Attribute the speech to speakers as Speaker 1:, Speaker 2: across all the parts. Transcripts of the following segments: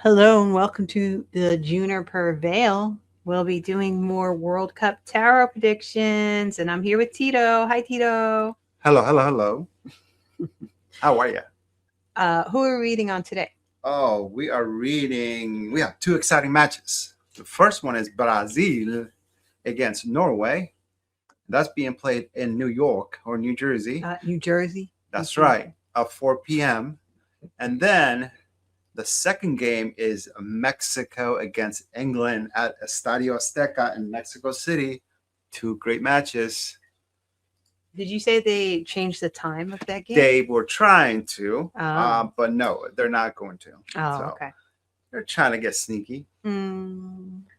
Speaker 1: Hello and welcome to the Juniper Vale. We'll be doing more World Cup tarot predictions, and I'm here with Tito. Hi, Tito.
Speaker 2: Hello, hello, hello. How are you?
Speaker 1: Who are we reading on today?
Speaker 2: Oh, we have two exciting matches. The first one is Brazil against Norway. That's being played in New York or New Jersey.
Speaker 1: New Jersey.
Speaker 2: That's right, at 4 p.m. And then the second game is Mexico against England at Estadio Azteca in Mexico City. Two great matches.
Speaker 1: Did you say they changed the time of that game?
Speaker 2: They were trying to,
Speaker 1: Oh.
Speaker 2: but no, they're not going to.
Speaker 1: Oh,
Speaker 2: So
Speaker 1: okay.
Speaker 2: they're trying to get sneaky.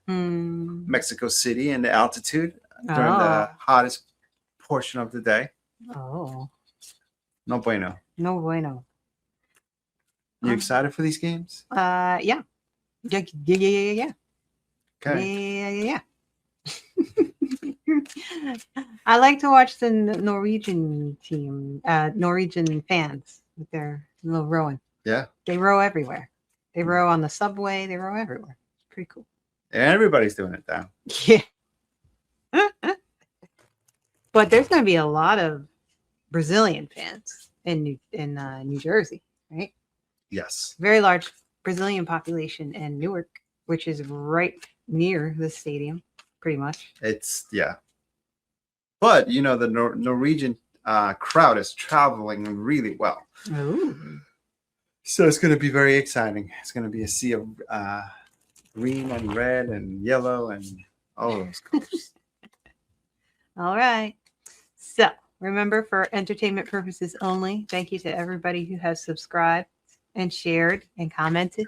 Speaker 2: Mexico City and the altitude during the hottest portion of the day.
Speaker 1: Oh.
Speaker 2: No bueno.
Speaker 1: No bueno.
Speaker 2: You excited for these games?
Speaker 1: Yeah. Yeah.
Speaker 2: Okay.
Speaker 1: Yeah. I like to watch the Norwegian team, Norwegian fans with their little rowing.
Speaker 2: Yeah.
Speaker 1: They row everywhere. They row on the subway. They row everywhere. It's pretty cool.
Speaker 2: Everybody's doing it now.
Speaker 1: Yeah. But there's going to be a lot of Brazilian fans in New Jersey, right?
Speaker 2: Yes.
Speaker 1: Very large Brazilian population in Newark, which is right near the stadium, pretty much.
Speaker 2: Yeah. But, you know, the Norwegian crowd is traveling really well.
Speaker 1: Ooh.
Speaker 2: So it's going to be very exciting. It's going to be a sea of green and red and yellow and all those colors.
Speaker 1: All right. So remember, for entertainment purposes only, thank you to everybody who has subscribed and shared and commented.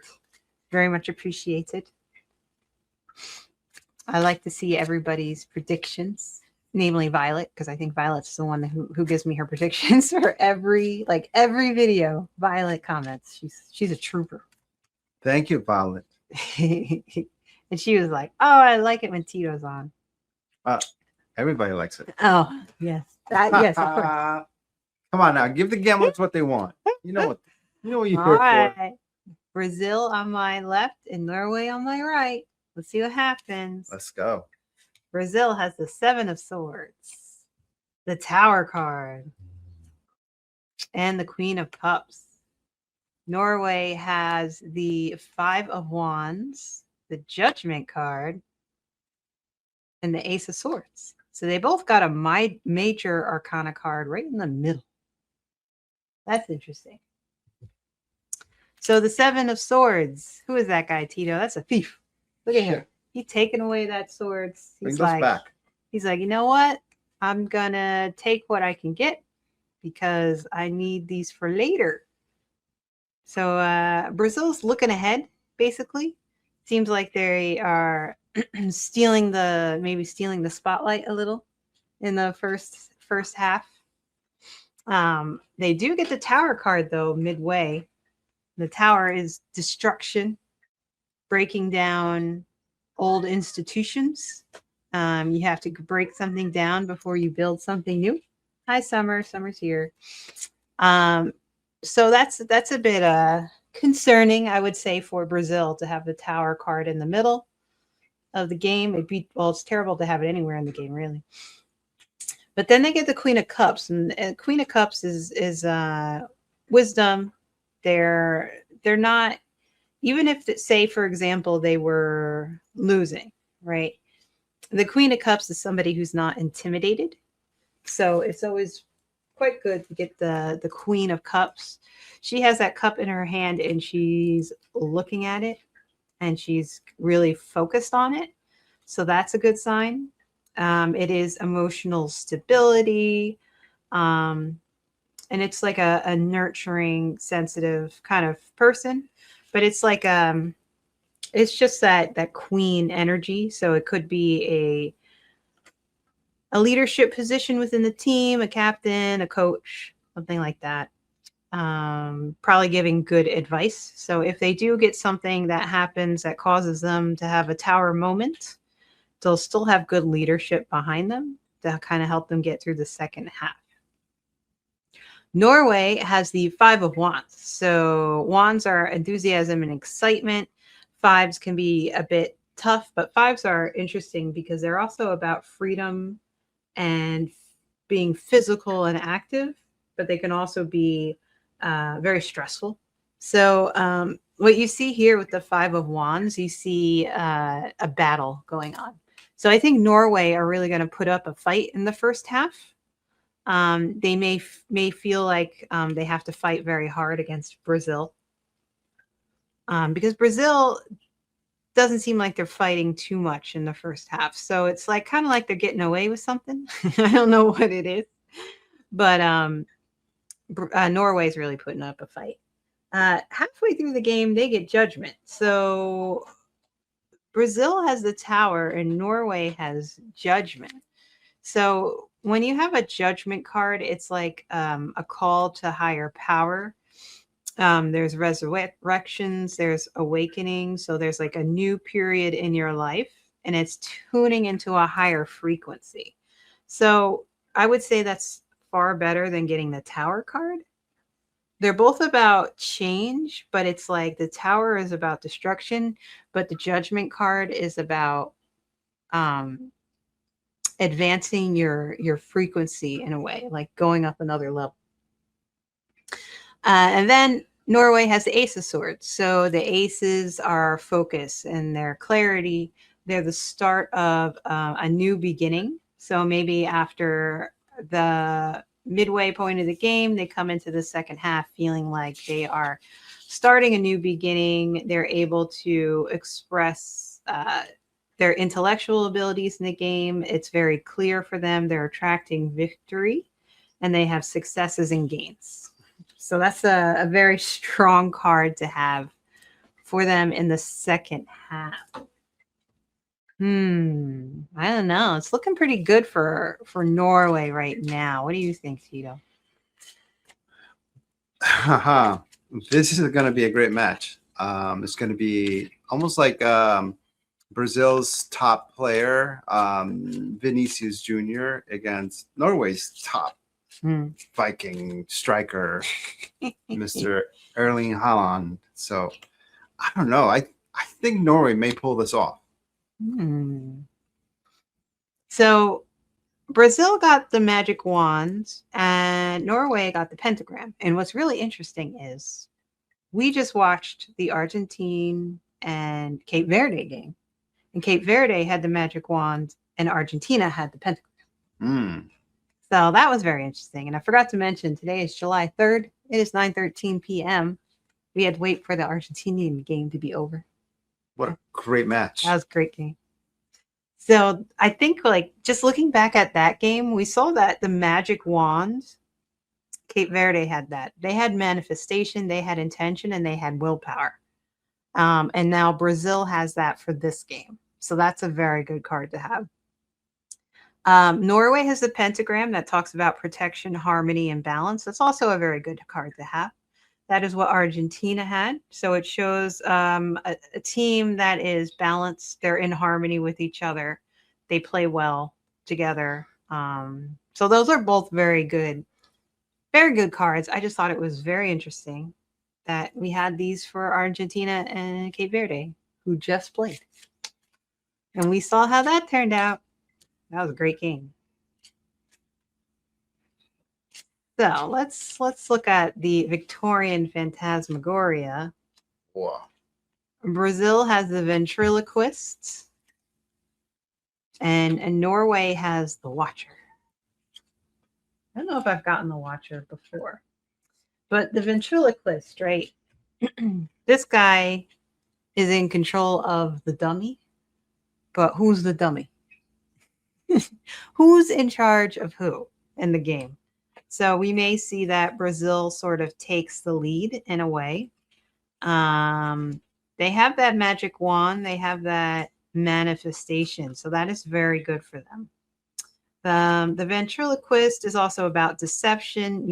Speaker 1: Very much appreciated. I like to see everybody's predictions, namely Violet, because I think Violet's the one who gives me her predictions for every video. Violet comments. She's a trooper.
Speaker 2: Thank you, Violet.
Speaker 1: And she was like, "Oh, I like it when Tito's on."
Speaker 2: Everybody likes it.
Speaker 1: Oh, yes. Yes, of course.
Speaker 2: Come on now, give the gamblers what they want. You know what you're here for.
Speaker 1: Brazil on my left and Norway on my right. Let's see what happens.
Speaker 2: Let's go.
Speaker 1: Brazil has the 7 of Swords, the Tower card, and the Queen of Cups. Norway has the 5 of Wands, the Judgment card, and the Ace of Swords. So they both got a major arcana card right in the middle. That's interesting. So the 7 of Swords. Who is that guy, Tito? That's a thief. Look at him. He's taking away that swords.
Speaker 2: Bring those back.
Speaker 1: He's like, you know what? I'm gonna take what I can get because I need these for later. So Brazil's looking ahead, basically. Seems like they are stealing the spotlight a little in the first half. They do get the Tower card though midway. The Tower is destruction, breaking down old institutions. You have to break something down before you build something new. Hi, Summer. Summer's here. So that's a bit concerning, I would say, for Brazil to have the Tower card in the middle of the game. It's terrible to have it anywhere in the game, really. But then they get the Queen of Cups, and Queen of Cups is wisdom. They're not, even if, say, for example, they were losing, right? The Queen of Cups is somebody who's not intimidated. So it's always quite good to get the Queen of Cups. She has that cup in her hand and she's looking at it and she's really focused on it. So that's a good sign. It is emotional stability. And it's like a nurturing, sensitive kind of person. But it's like it's just that queen energy. So it could be a leadership position within the team, a captain, a coach, something like that. Probably giving good advice. So if they do get something that happens that causes them to have a Tower moment, they'll still have good leadership behind them to kind of help them get through the second half. Norway has the 5 of Wands. So wands are enthusiasm and excitement. fives can be a bit tough, but fives are interesting because they're also about freedom and being physical and active, but they can also be very stressful. So, what you see here with the Five of Wands, you see a battle going on. So, I think Norway are really going to put up a fight in the first half. They may feel like they have to fight very hard against Brazil, because Brazil doesn't seem like they're fighting too much in the first half. So it's like kind of like they're getting away with something. I don't know what it is, but Norway's really putting up a fight. Halfway through the game, they get judgment. So Brazil has the tower and Norway has judgment. So when you have a judgment card, it's like a call to higher power. There's resurrections, there's awakening. So there's like a new period in your life and it's tuning into a higher frequency. So I would say that's far better than getting the tower card. They're both about change, but it's like the tower is about destruction, but the judgment card is about um, advancing your frequency in a way, like going up another level. And then Norway has the Ace of Swords. So the aces are focus and their clarity. They're the start of a new beginning. So maybe after the midway point of the game, they come into the second half feeling like they are starting a new beginning. They're able to express their intellectual abilities in the game. It's very clear for them. They're attracting victory and they have successes and gains. So that's a very strong card to have for them in the second half. I don't know. It's looking pretty good for Norway right now. What do you think, Tito?
Speaker 2: This is going to be a great match. It's going to be almost like Brazil's top player, Vinicius Junior, against Norway's top Viking striker, Mr. Erling Haaland. So I don't know. I think Norway may pull this off.
Speaker 1: So Brazil got the magic wands and Norway got the pentagram. And what's really interesting is we just watched the Argentine and Cape Verde game. And Cape Verde had the magic wand and Argentina had the pentagram. So that was very interesting. And I forgot to mention today is July 3rd. It is 9:13 p.m. We had to wait for the Argentinian game to be over.
Speaker 2: What a great match.
Speaker 1: That was a great game. So I think like just looking back at that game, we saw that the magic wand, Cape Verde had that. They had manifestation, they had intention, and they had willpower. And now Brazil has that for this game. So that's a very good card to have. Norway has the pentagram that talks about protection, harmony, and balance. That's also a very good card to have. That is what Argentina had. So it shows a team that is balanced. They're in harmony with each other. They play well together. So those are both very good cards. I just thought it was very interesting that we had these for Argentina and Cape Verde, who just played. And we saw how that turned out. That was a great game. So let's look at the Victorian Phantasmagoria.
Speaker 2: Wow.
Speaker 1: Brazil has the Ventriloquist, and Norway has the Watcher. I don't know if I've gotten the Watcher before, but the Ventriloquist, right? This guy is in control of the dummy, but who's the dummy? Who's in charge of who in the game? So we may see that Brazil sort of takes the lead in a way. They have that magic wand. They have that manifestation. So that is very good for them. The ventriloquist is also about deception,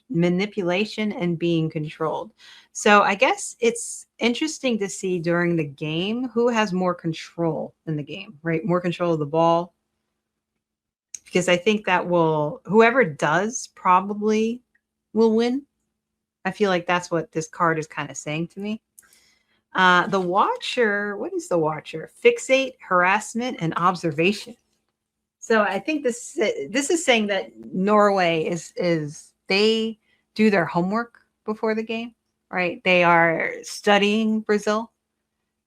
Speaker 1: manipulation, and being controlled. So I guess it's interesting to see during the game who has more control in the game, right? More control of the ball. Because I think that whoever does probably will win. I feel like that's what this card is kind of saying to me. The Watcher, what is the Watcher? Fixate, harassment, and observation. So I think this is saying that Norway is they do their homework before the game, right? They are studying Brazil.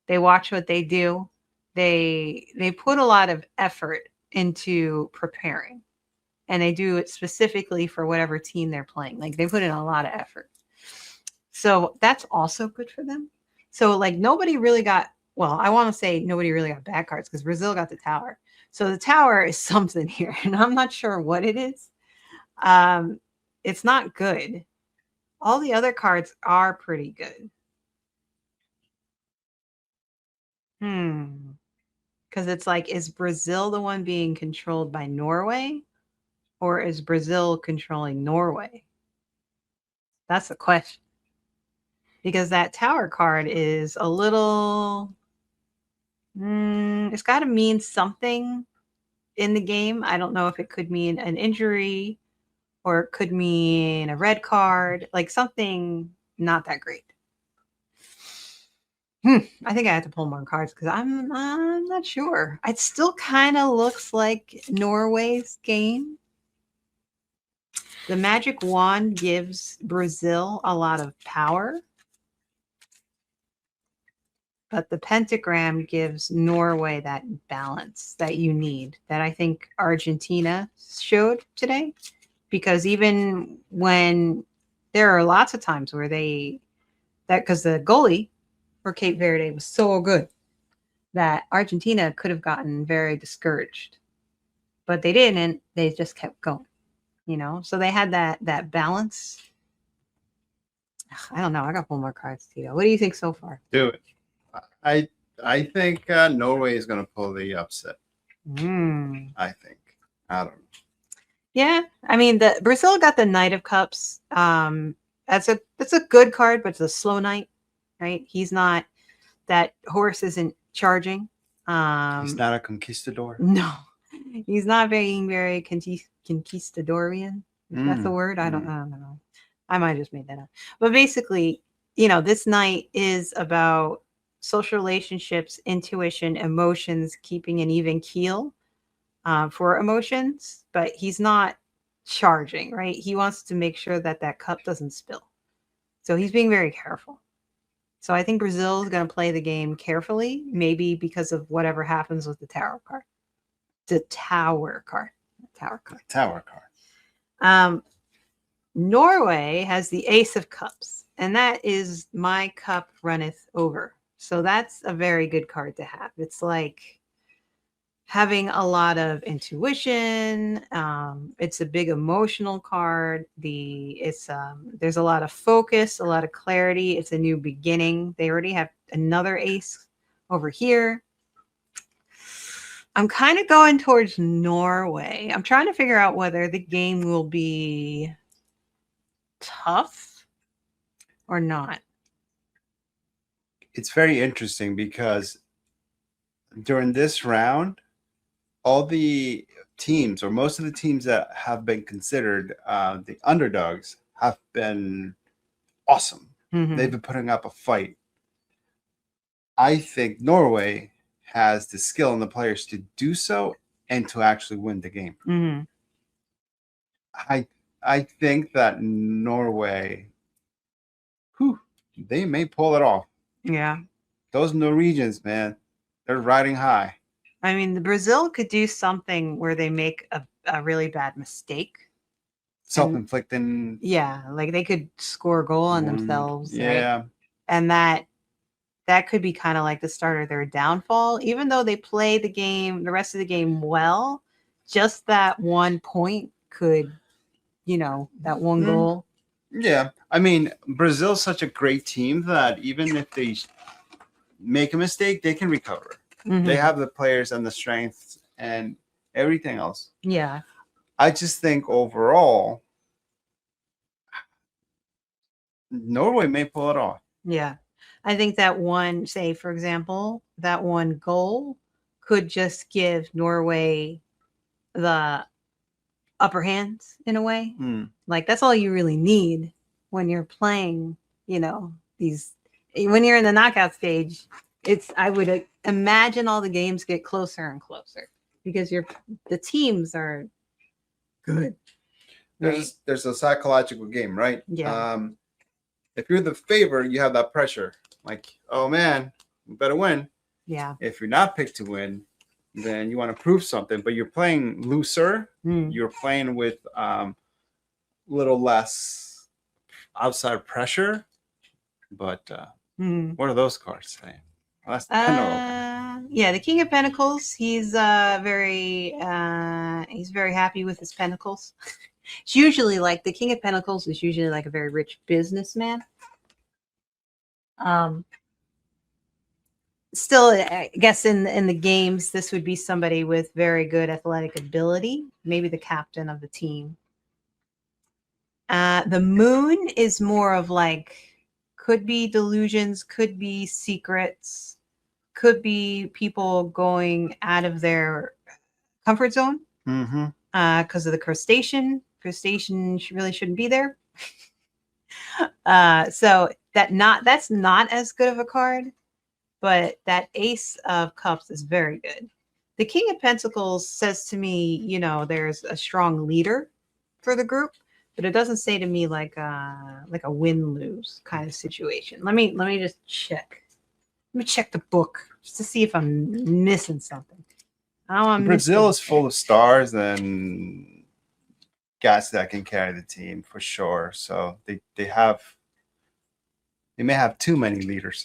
Speaker 1: They watch what they do. They put a lot of effort into preparing, and they do it specifically for whatever team they're playing. Like they put in a lot of effort. So that's also good for them. So like nobody really got, well, I want to say nobody really got bad cards because Brazil got the tower. So the tower is something here, and I'm not sure what it is. Um, it's not good. All the other cards are pretty good. Because it's like, is Brazil the one being controlled by Norway, or is Brazil controlling Norway? That's the question. Because that tower card is a little, it's got to mean something in the game. I don't know if it could mean an injury or it could mean a red card, like something not that great. I think I have to pull more cards because I'm not sure. It still kind of looks like Norway's game. The magic wand gives Brazil a lot of power, but the pentagram gives Norway that balance that you need, that I think Argentina showed today. Because even when there are lots of times where because the goalie for Cape Verde was so good that Argentina could have gotten very discouraged, but they didn't. They just kept going, So they had that balance. I don't know. I got one more cards, Tito. What do you think so far?
Speaker 2: Do it. I think Norway is going to pull the upset. I think. I don't know.
Speaker 1: Yeah, I mean, the Brazil got the Knight of Cups. That's a good card, but it's a slow knight, right? He's not, that horse isn't charging.
Speaker 2: He's not a conquistador.
Speaker 1: No, he's not being very conquistadorian. If that's a word, I don't know. I might have just made that up. But basically, this knight is about social relationships, intuition, emotions, keeping an even keel for emotions, but he's not charging, right? He wants to make sure that that cup doesn't spill. So he's being very careful. So I think Brazil is going to play the game carefully, maybe because of whatever happens with the tower card. The tower card. Tower card.
Speaker 2: Tower card.
Speaker 1: Norway has the Ace of Cups, and that is my cup runneth over. So that's a very good card to have. It's like having a lot of intuition. It's a big emotional card. There's a lot of focus, a lot of clarity. It's a new beginning. They already have another ace over here. I'm kind of going towards Norway. I'm trying to figure out whether the game will be tough or not.
Speaker 2: It's very interesting because during this round, all the teams, or most of the teams that have been considered the underdogs, have been awesome. They've been putting up a fight. I think Norway has the skill and the players to do so and to actually win the game. I think that Norway, they may pull it off.
Speaker 1: Yeah.
Speaker 2: Those Norwegians, man, they're riding high.
Speaker 1: I mean, the Brazil could do something where they make a really bad mistake.
Speaker 2: Self-inflicting.
Speaker 1: Yeah, like they could score a goal on themselves.
Speaker 2: Yeah.
Speaker 1: Right? And that could be kind of like the start of their downfall. Even though they play the rest of the game well, just that 1 point could, that one goal.
Speaker 2: Yeah. I mean, Brazil's such a great team that even if they make a mistake, they can recover. They have the players and the strength and everything else.
Speaker 1: Yeah.
Speaker 2: I just think overall, Norway may pull it off.
Speaker 1: Yeah. I think that one, say, for example, that one goal could just give Norway the upper hand in a way. Like that's all you really need when you're playing, these when you're in the knockout stage, I would imagine all the games get closer and closer because the teams are good. Right?
Speaker 2: There's a psychological game, right?
Speaker 1: Yeah.
Speaker 2: If you're the favorite, you have that pressure. Like, oh man, we better win.
Speaker 1: Yeah.
Speaker 2: If you're not picked to win, then you want to prove something. But you're playing looser.
Speaker 1: Mm.
Speaker 2: You're playing with little less outside pressure. But what are those cards saying? Well, that's the Pentacles.
Speaker 1: Yeah, the King of Pentacles. He's very happy with his pentacles. It's usually like the King of Pentacles is usually like a very rich businessman. Still, I guess in the games, this would be somebody with very good athletic ability, maybe the captain of the team. The Moon is more of like, could be delusions, could be secrets, could be people going out of their comfort zone because of the crustacean. Crustacean really shouldn't be there. So that's not as good of a card. But that Ace of Cups is very good. The King of Pentacles says to me, there's a strong leader for the group, but it doesn't say to me like a win-lose kind of situation. Let me just check. Let me check the book just to see if I'm missing something.
Speaker 2: Brazil is full of stars and guys that can carry the team for sure. So they may have too many leaders.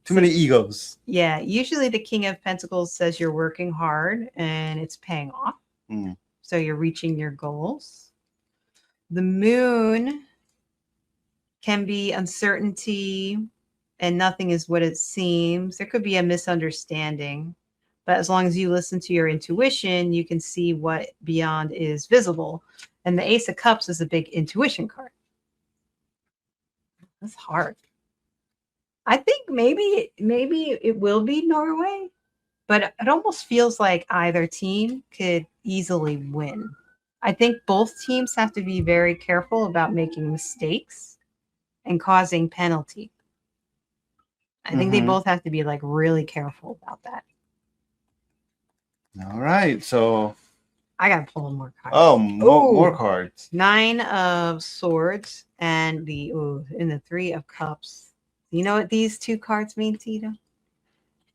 Speaker 2: Too many egos.
Speaker 1: Yeah, usually the King of Pentacles says you're working hard and it's paying off. So you're reaching your goals. The Moon can be uncertainty and nothing is what it seems. There could be a misunderstanding, but as long as you listen to your intuition, you can see what beyond is visible. And the Ace of Cups is a big intuition card. That's hard. I think maybe it will be Norway, but it almost feels like either team could easily win. I think both teams have to be very careful about making mistakes and causing penalty. I think they both have to be like really careful about that.
Speaker 2: All right, so
Speaker 1: I gotta pull more cards.
Speaker 2: Oh, more cards.
Speaker 1: 9 of Swords and the 3 of Cups. You know what these 2 cards mean, Tito?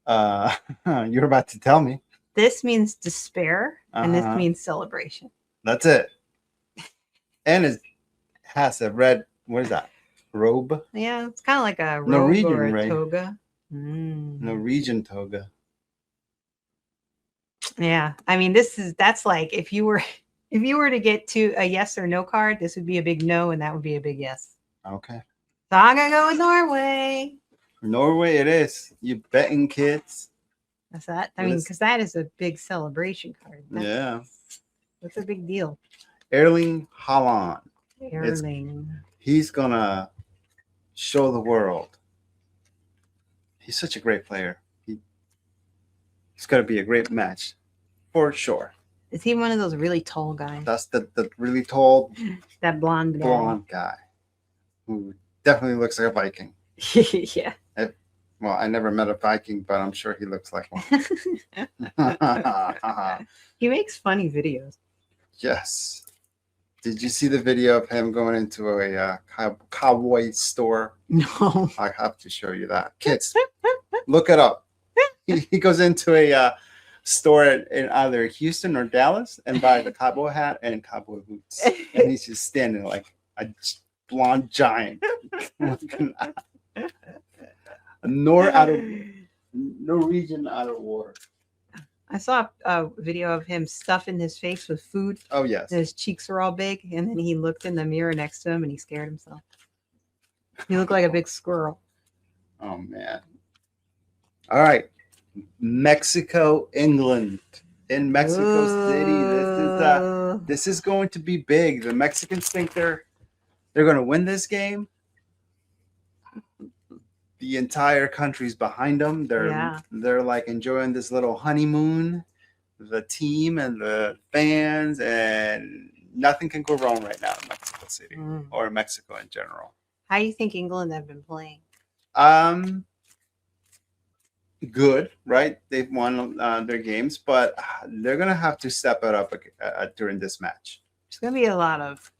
Speaker 2: You're about to tell me.
Speaker 1: This means despair, and this means celebration.
Speaker 2: That's it. And it has a red, what is that? Robe?
Speaker 1: Yeah, it's kind of like a robe
Speaker 2: Norwegian
Speaker 1: or a
Speaker 2: robe.
Speaker 1: toga.
Speaker 2: Norwegian toga.
Speaker 1: Yeah, I mean, that's like if you were to get to a yes or no card, this would be a big no, and that would be a big yes.
Speaker 2: Okay.
Speaker 1: So I'm gonna go with Norway.
Speaker 2: Norway, it is. You betting, kids?
Speaker 1: That's that. I mean, because that is a big celebration card. That's a big deal.
Speaker 2: Erling Haaland.
Speaker 1: Erling.
Speaker 2: He's gonna show the world. He's such a great player. It's gonna be a great match, for sure.
Speaker 1: Is he one of those really tall guys?
Speaker 2: That's the really tall,
Speaker 1: that blonde
Speaker 2: guy who definitely looks like a Viking.
Speaker 1: Yeah.
Speaker 2: Well, I never met a Viking, but I'm sure he looks like one.
Speaker 1: He makes funny videos.
Speaker 2: Yes. Did you see the video of him going into a cowboy store?
Speaker 1: No.
Speaker 2: I have to show you that. Kids, look it up. He goes into a store in either Houston or Dallas and buys a cowboy hat and cowboy boots. And he's just standing like a blonde giant. Norwegian out of water.
Speaker 1: I saw a video of him stuffing his face with food.
Speaker 2: Oh, yes.
Speaker 1: And his cheeks were all big. And then he looked in the mirror next to him and he scared himself. He looked like a big squirrel.
Speaker 2: Oh, man. All right. Mexico, England. In Mexico City. This is going to be big. The Mexicans think they're going to win this game. The entire country's behind them. They're like enjoying this little honeymoon, the team and the fans, and nothing can go wrong right now in Mexico City or Mexico in general.
Speaker 1: How do you think England have been playing?
Speaker 2: Good, right? They've won their games, but they're gonna have to step it up during this match.
Speaker 1: There's going to be a lot of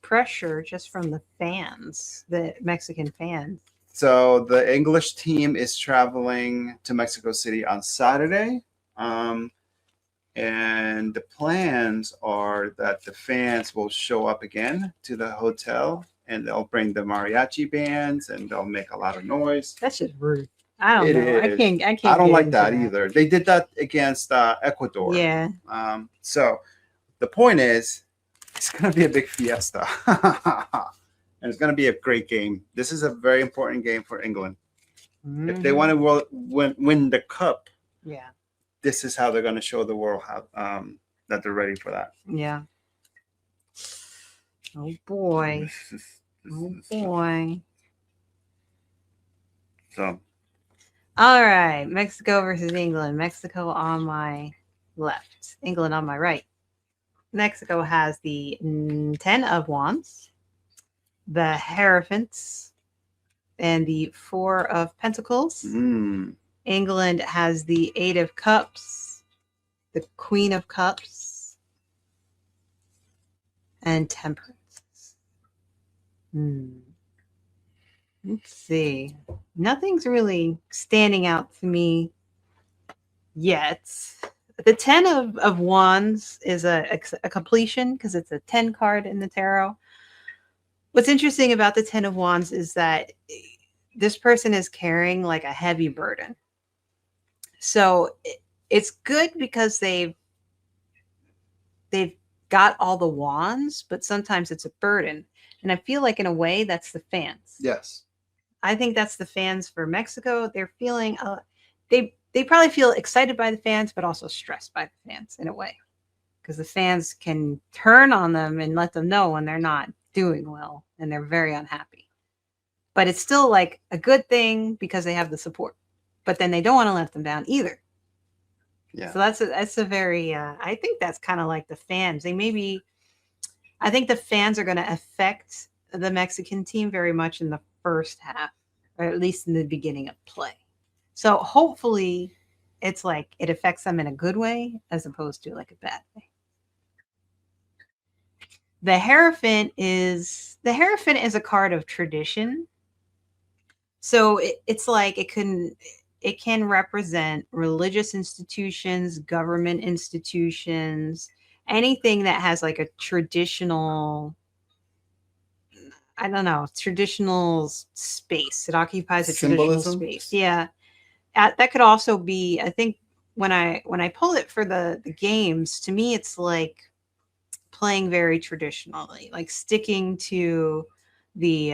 Speaker 1: pressure just from the fans, the Mexican fans.
Speaker 2: So the English team is traveling to Mexico City on Saturday. And the plans are that the fans will show up again to the hotel and they'll bring the mariachi bands and they'll make a lot of noise.
Speaker 1: That's just rude. I don't
Speaker 2: It
Speaker 1: know. I
Speaker 2: is.
Speaker 1: can't. I
Speaker 2: I
Speaker 1: can't.
Speaker 2: don't
Speaker 1: get
Speaker 2: like
Speaker 1: into
Speaker 2: that either. They did that against Ecuador.
Speaker 1: Yeah.
Speaker 2: So the point is, it's going to be a big fiesta. And it's going to be a great game. This is a very important game for England. If they want to win the cup,
Speaker 1: yeah,
Speaker 2: this is how they're going to show the world how that they're ready for that.
Speaker 1: Yeah. Oh boy. Oh boy.
Speaker 2: So.
Speaker 1: All right, Mexico versus England. Mexico on my left, England on my right. Mexico has the 10 of wands, the Hierophants, and the 4 of pentacles. England has the 8 of cups, the Queen of cups, and Temperance. Let's see. Nothing's really standing out to me yet. The 10 of wands is a completion because it's a 10 card in the tarot. What's interesting about the 10 of wands is that this person is carrying like a heavy burden. So it's good because they've got all the wands, but sometimes it's a burden. And I feel like in a way that's the fans.
Speaker 2: Yes.
Speaker 1: I think that's the fans for Mexico. They're feeling they probably feel excited by the fans, but also stressed by the fans in a way, because the fans can turn on them and let them know when they're not doing well and they're very unhappy. But it's still like a good thing because they have the support. But then they don't want to let them down either.
Speaker 2: Yeah.
Speaker 1: So that's a very I think that's kind of like the fans. I think the fans are going to affect the Mexican team very much in the first half, or at least in the beginning of play. So hopefully it's like it affects them in a good way as opposed to like a bad way. The Hierophant is a card of tradition. So it's like it can represent religious institutions, government institutions, anything that has like a traditional, I don't know, traditional space. It occupies a traditional space. Yeah. That could also be, I think when I pull it for the games, to me, it's like playing very traditionally, like sticking to the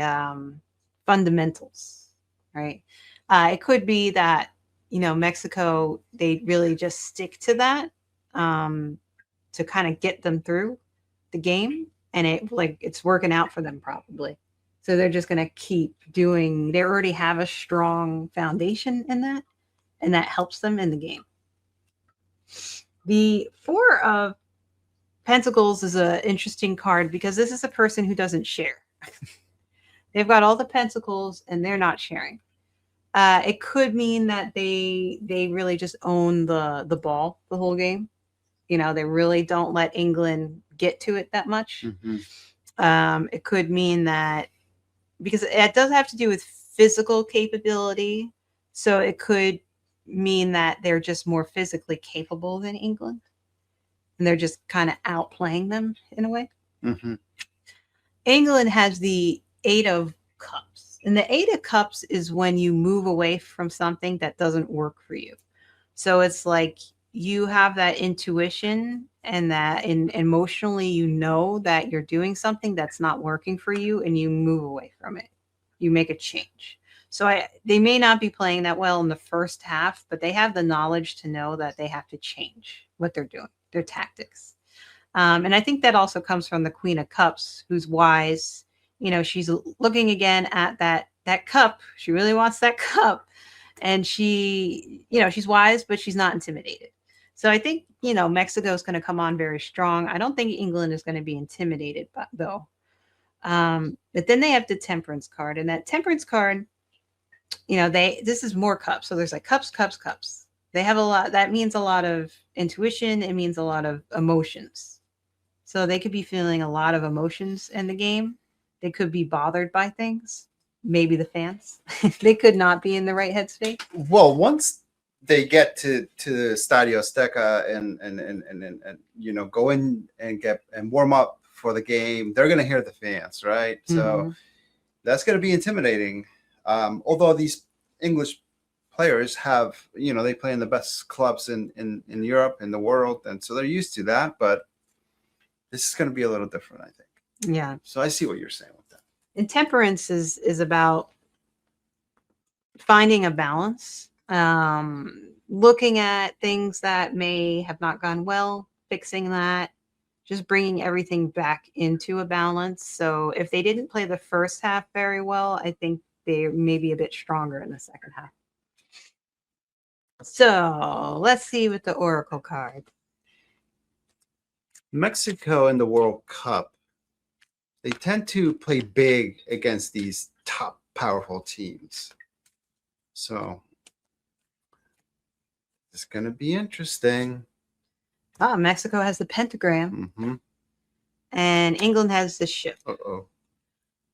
Speaker 1: fundamentals, right? It could be that, Mexico, they really just stick to that to kind of get them through the game. And it's working out for them probably. So they're just going to keep doing, they already have a strong foundation in that, and that helps them in the game. The 4 of Pentacles is an interesting card because this is a person who doesn't share. They've got all the pentacles and they're not sharing. It could mean that they really just own the ball the whole game. They really don't let England get to it that much. It could mean that, because it does have to do with physical capability. So it could mean that they're just more physically capable than England. And they're just kind of outplaying them in a way. England has the 8 of cups. And the 8 of cups is when you move away from something that doesn't work for you. So it's like you have that intuition and that emotionally that you're doing something that's not working for you and you move away from it. You make a change. So they may not be playing that well in the first half, but they have the knowledge to know that they have to change what they're doing, their tactics. And I think that also comes from the Queen of Cups, who's wise. She's looking again at that cup. She really wants that cup. And she's wise, but she's not intimidated. So I think, Mexico is going to come on very strong. I don't think England is going to be intimidated, though. But then they have the temperance card, and that temperance card, this is more cups. So there's like cups, cups, cups. They have a lot. That means a lot of intuition. It means a lot of emotions. So they could be feeling a lot of emotions in the game. They could be bothered by things. Maybe the fans. They could not be in the right headspace.
Speaker 2: Well, once they get to the Stadio Azteca and go in and warm up for the game, they're gonna hear the fans, right? So that's gonna be intimidating. Although these English players have, they play in the best clubs in Europe, in the world, and so they're used to that. But this is gonna be a little different, I think.
Speaker 1: Yeah.
Speaker 2: So I see what you're saying with that.
Speaker 1: And temperance is about finding a balance, looking at things that may have not gone well, fixing that, just bringing everything back into a balance. So if they didn't play the first half very well, I think they may be a bit stronger in the second half. So let's see with the Oracle card.
Speaker 2: Mexico in the World Cup, they tend to play big against these top powerful teams. So it's going to be interesting.
Speaker 1: Mexico has the pentagram, and England has the ship.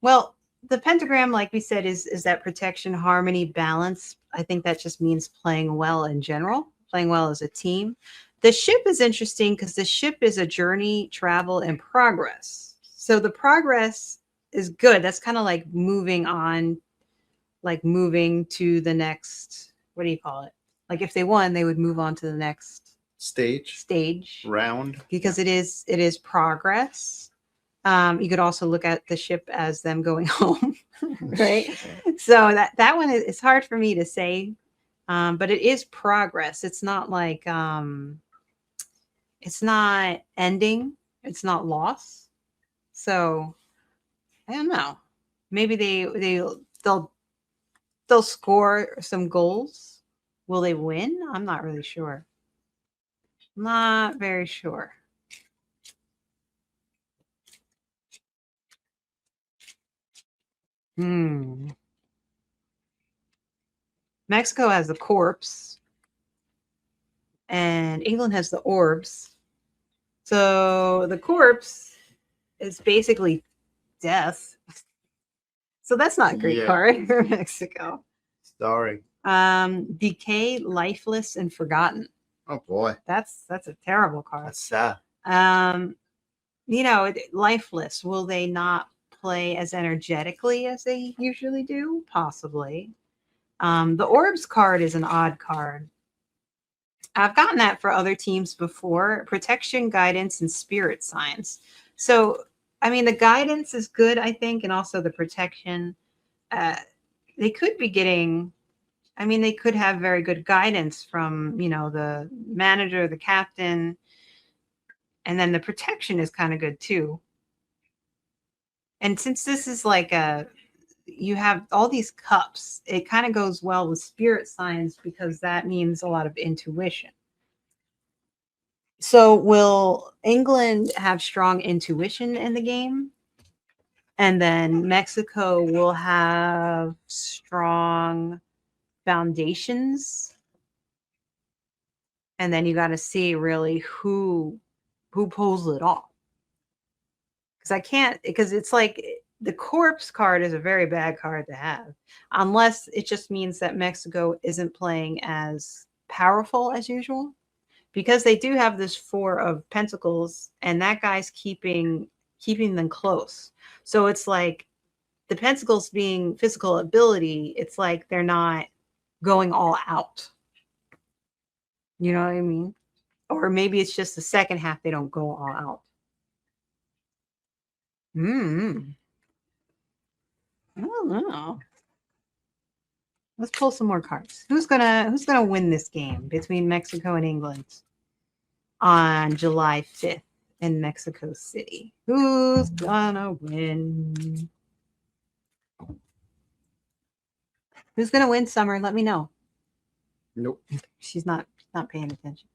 Speaker 1: Well, the pentagram, like we said, is that protection, harmony, balance. I think that just means playing well in general, playing well as a team. The ship is interesting because the ship is a journey, travel, and progress. So the progress is good. That's kind of like moving on, like moving to the next, what do you call it? Like if they won, they would move on to the next stage
Speaker 2: round,
Speaker 1: because it is progress. You could also look at the ship as them going home, right? So that one is hard for me to say, but it is progress. It's not like it's not ending. It's not loss. So I don't know. Maybe they'll score some goals. Will they win? I'm not really sure. Not very sure. Mexico has the corpse, and England has the orbs. So the corpse is basically death. So that's not a great card for Mexico.
Speaker 2: Sorry.
Speaker 1: Decay, lifeless, and forgotten.
Speaker 2: Oh boy.
Speaker 1: That's a terrible card.
Speaker 2: That's sad.
Speaker 1: Lifeless. Will they not play as energetically as they usually do? Possibly. The orbs card is an odd card. I've gotten that for other teams before. Protection, guidance, and spirit signs. So, I mean, the guidance is good, I think, and also the protection. They could be getting, they could have very good guidance from, the manager, the captain, and then the protection is kind of good too. And since this is like you have all these cups, it kind of goes well with spirit signs because that means a lot of intuition. So will England have strong intuition in the game? And then Mexico will have strong foundations. And then you got to see really who pulls it off. Because it's like the corpse card is a very bad card to have, unless it just means that Mexico isn't playing as powerful as usual, because they do have this 4 of Pentacles, and that guy's keeping them close. So it's like the Pentacles being physical ability, it's like they're not going all out. You know what I mean? Or maybe it's just the second half they don't go all out. I don't know. Let's pull some more cards. Who's gonna win this game between Mexico and England on July 5th in Mexico City? Who's gonna win? Who's gonna win, Summer? Let me know.
Speaker 2: Nope.
Speaker 1: She's not paying attention.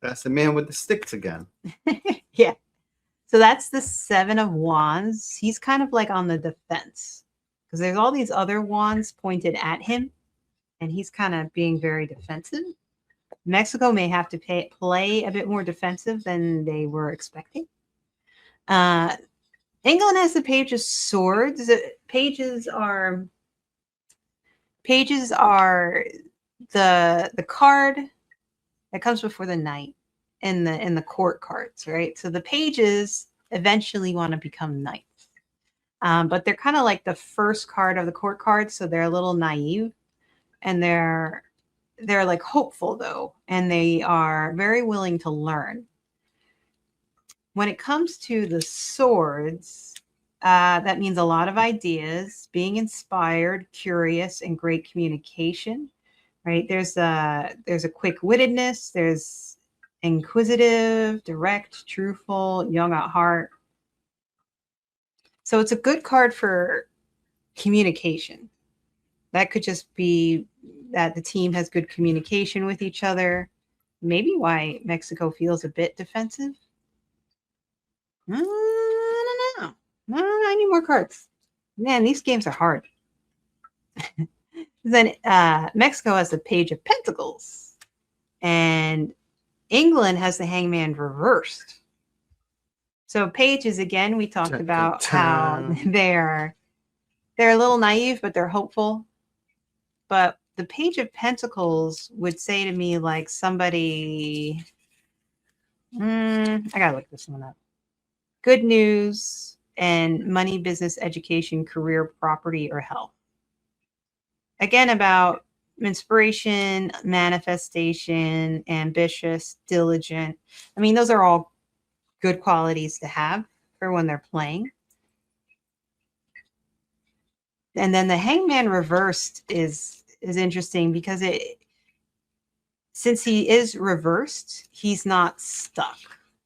Speaker 2: That's the man with the sticks again.
Speaker 1: Yeah. So that's the Seven of Wands. He's kind of like on the defense because there's all these other wands pointed at him, and he's kind of being very defensive. Mexico may have to play a bit more defensive than they were expecting. Uh, England has the Page of Swords. Pages are the card that comes before the knight in the court cards, right? So the pages eventually want to become knights, but they're kind of like the first card of the court cards, so they're a little naive, and they're like hopeful though, and they are very willing to learn. When it comes to the swords, that means a lot of ideas, being inspired, curious, and great communication. Right? There's a quick-wittedness. There's inquisitive, direct, truthful, young at heart. So it's a good card for communication. That could just be that the team has good communication with each other. Maybe why Mexico feels a bit defensive. I don't know. I need more cards. Man, these games are hard. Then Mexico has the Page of Pentacles, and England has the Hangman reversed. So pages, again, we talked about how they're a little naive, but they're hopeful. But the Page of Pentacles would say to me like somebody, I gotta look this one up. Good news and money, business, education, career, property, or health. Again, about inspiration, manifestation, ambitious, diligent. I mean, those are all good qualities to have for when they're playing. And then the Hangman reversed is interesting because since he is reversed, he's not stuck,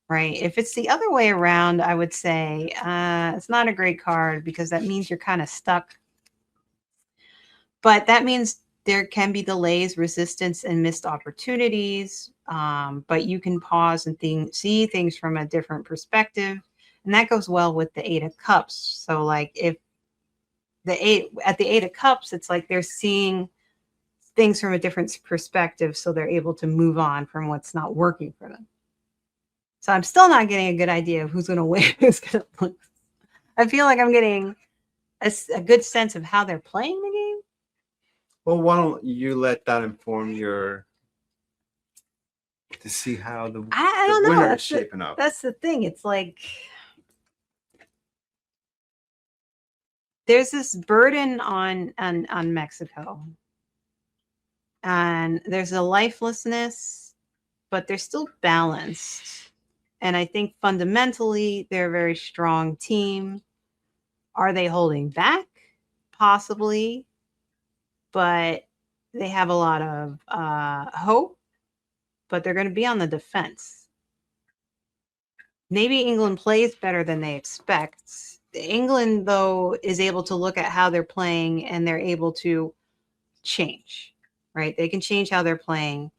Speaker 1: right? If it's the other way around, I would say it's not a great card because that means you're kind of stuck. But that means there can be delays, resistance, and missed opportunities. But you can pause and see things from a different perspective. And that goes well with the Eight of Cups. So like if the Eight of Cups, it's like they're seeing things from a different perspective. So they're able to move on from what's not working for them. So I'm still not getting a good idea of who's going to win, who's going to lose. I feel like I'm getting a good sense of how they're playing the game.
Speaker 2: Well, why don't you let that inform to see how the winner is shaping up?
Speaker 1: That's the thing. It's like there's this burden on Mexico, and there's a lifelessness, but they're still balanced. And I think fundamentally they're a very strong team. Are they holding back? Possibly, but they have a lot of hope, but they're going to be on the defense. Maybe England plays better than they expect. England, though, is able to look at how they're playing and they're able to change, right? They can change how they're playing.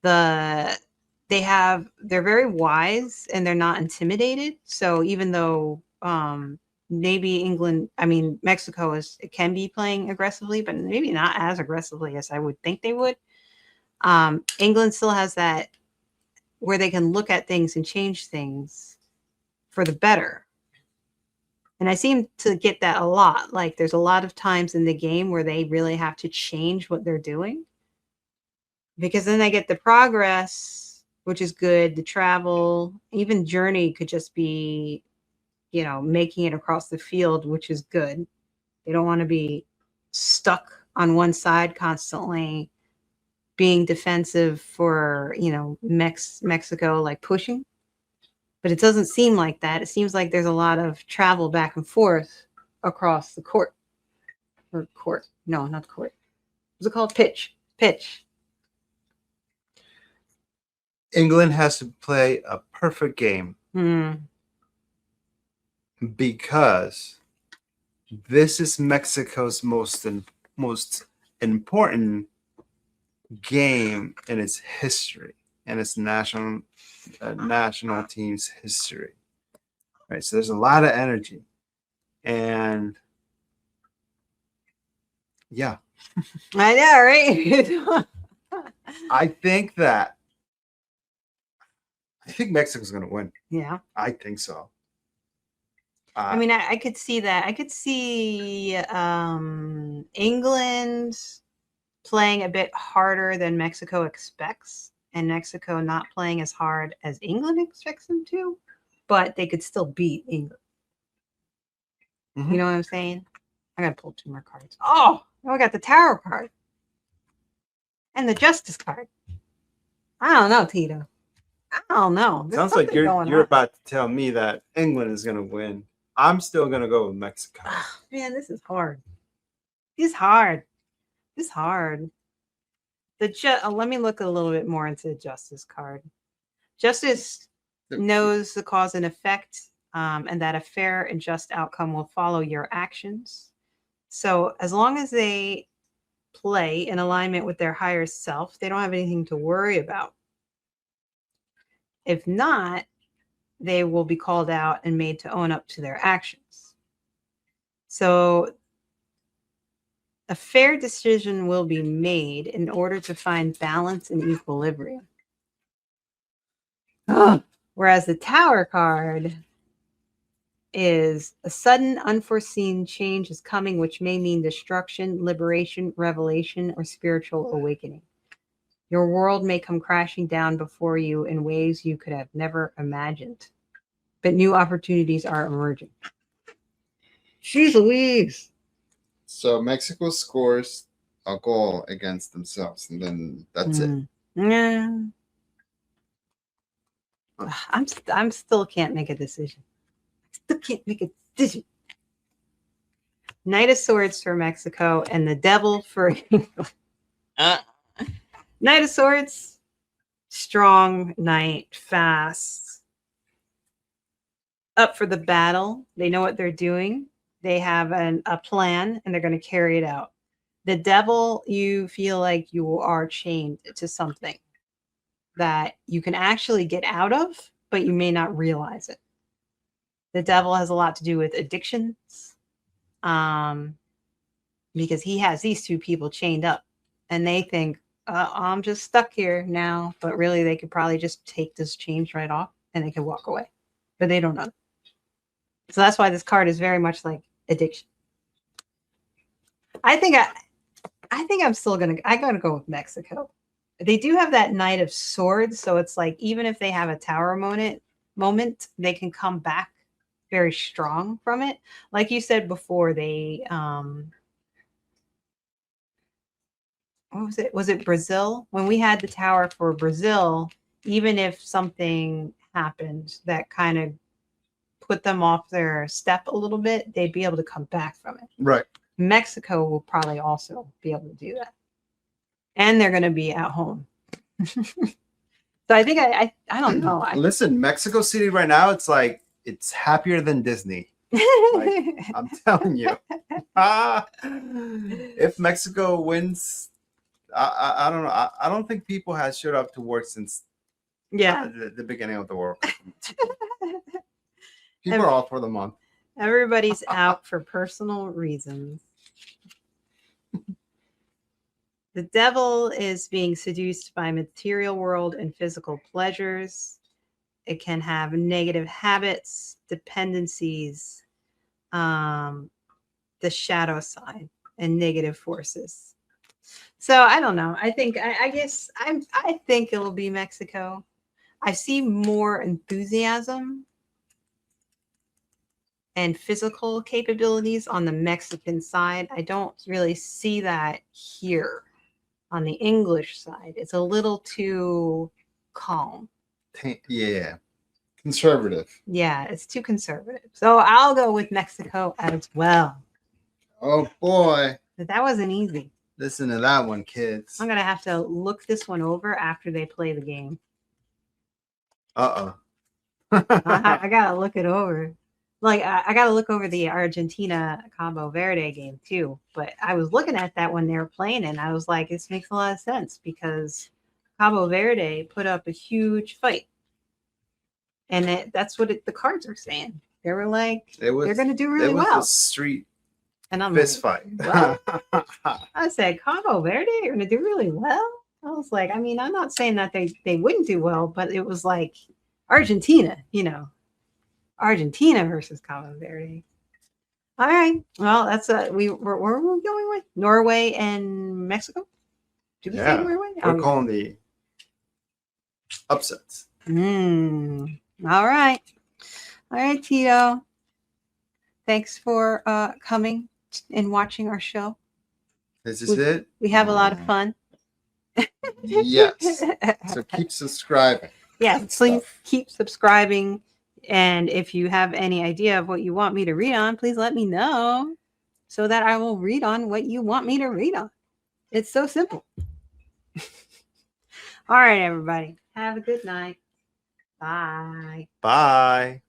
Speaker 1: They're very wise and they're not intimidated. So even though Mexico can be playing aggressively, but maybe not as aggressively as I would think they would. England still has that where they can look at things and change things for the better. And I seem to get that a lot. Like there's a lot of times in the game where they really have to change what they're doing because then they get the progress, which is good. The travel, even journey could just be, making it across the field, which is good. They don't want to be stuck on one side constantly being defensive for, Mexico, like pushing. But it doesn't seem like that. It seems like there's a lot of travel back and forth across the court. Or court. No, not court. What's it called? Pitch.
Speaker 2: England has to play a perfect game because this is Mexico's most important game in its history and its national team's history. right? So there's a lot of energy. And yeah,
Speaker 1: I know, right?
Speaker 2: I think Mexico's going to win.
Speaker 1: Yeah.
Speaker 2: I think so.
Speaker 1: I mean, I could see that. I could see England playing a bit harder than Mexico expects, and Mexico not playing as hard as England expects them to, but they could still beat England. You know what I'm saying? I gotta pull 2 more cards. Oh, now I got the Tower card and the Justice card. I don't know, Tito. I don't know. There's
Speaker 2: Sounds like
Speaker 1: something going
Speaker 2: you're
Speaker 1: on.
Speaker 2: about to tell me that England is going to win. I'm still going to go with Mexico.
Speaker 1: Oh, man, this is hard. This is hard. This is hard. Let me look a little bit more into the Justice card. Justice knows the cause and effect, and that a fair and just outcome will follow your actions. So as long as they play in alignment with their higher self, they don't have anything to worry about. If not, they will be called out and made to own up to their actions. So a fair decision will be made in order to find balance and equilibrium. Whereas the Tower card is a sudden, unforeseen change is coming, which may mean destruction, liberation, revelation, or spiritual awakening. Your world may come crashing down before you in ways you could have never imagined, but new opportunities are emerging. Jeez Louise.
Speaker 3: So Mexico scores a goal against themselves, and then that's it.
Speaker 1: Yeah. I'm still can't make a decision. Still can't make a decision. Knight of Swords for Mexico and the Devil for England. Knight of Swords, strong knight, fast, up for the battle. They know what they're doing. They have a plan, and they're going to carry it out. The Devil, you feel like you are chained to something that you can actually get out of, but you may not realize it. The Devil has a lot to do with addictions, because he has these 2 people chained up, and they think, I'm just stuck here now, but really they could probably just take this chains right off and they could walk away, but they don't know. So that's why this card is very much like addiction. I think I'm still I gotta go with Mexico. They do have that Knight of Swords, so it's like even if they have a Tower moment, they can come back very strong from it. Like you said before, they what was it? Was it Brazil? When we had the Tower for Brazil, even if something happened that kind of put them off their step a little bit, they'd be able to come back from it.
Speaker 2: Right.
Speaker 1: Mexico will probably also be able to do that. And they're going to be at home. So I think I don't know.
Speaker 2: Listen, Mexico City right now, it's happier than Disney. I'm telling you. If Mexico wins, I don't know. I don't think people have showed up to work since the beginning of the World Cup. People are off for the month.
Speaker 1: Everybody's out for personal reasons. The Devil is being seduced by material world and physical pleasures. It can have negative habits, dependencies, the shadow side, and negative forces. So I don't know. I think I think it'll be Mexico. I see more enthusiasm and physical capabilities on the Mexican side. I don't really see that here on the English side. It's a little too calm.
Speaker 3: Yeah. Conservative.
Speaker 1: Yeah, it's too conservative. So I'll go with Mexico as well.
Speaker 3: Oh boy.
Speaker 1: But that wasn't easy.
Speaker 2: Listen to that one, kids.
Speaker 1: I'm going to have to look this one over after they play the game.
Speaker 2: I
Speaker 1: got to look it over. Like, I got to look over the Argentina Cabo Verde game too. But I was looking at that when they were playing, and I was like, this makes a lot of sense because Cabo Verde put up a huge fight. And that's what the cards are saying. They were like,
Speaker 2: It was
Speaker 1: they're going to do
Speaker 2: it
Speaker 1: really
Speaker 2: was
Speaker 1: well.
Speaker 2: a street
Speaker 1: And I'm
Speaker 2: fist
Speaker 1: like,
Speaker 2: fight.
Speaker 1: what? I said, Cabo Verde, you're going to do really well. I was like, I mean, I'm not saying that they wouldn't do well, but it was like Argentina, Argentina versus Cabo Verde. All right. Well, that's where were we going with? Norway and Mexico? Did we say
Speaker 2: Yeah,
Speaker 1: Norway?
Speaker 2: we're calling the upsets.
Speaker 1: All right. All right, Tito. Thanks for coming and watching our show.
Speaker 2: This is it.
Speaker 1: We have a lot of fun.
Speaker 3: Yes. So keep subscribing.
Speaker 1: Yeah,
Speaker 3: and
Speaker 1: please
Speaker 3: stuff.
Speaker 1: keep subscribing. And if you have any idea of what you want me to read on, please let me know so that I will read on what you want me to read on. It's so simple. All right, everybody. Have a good night. Bye.
Speaker 2: Bye.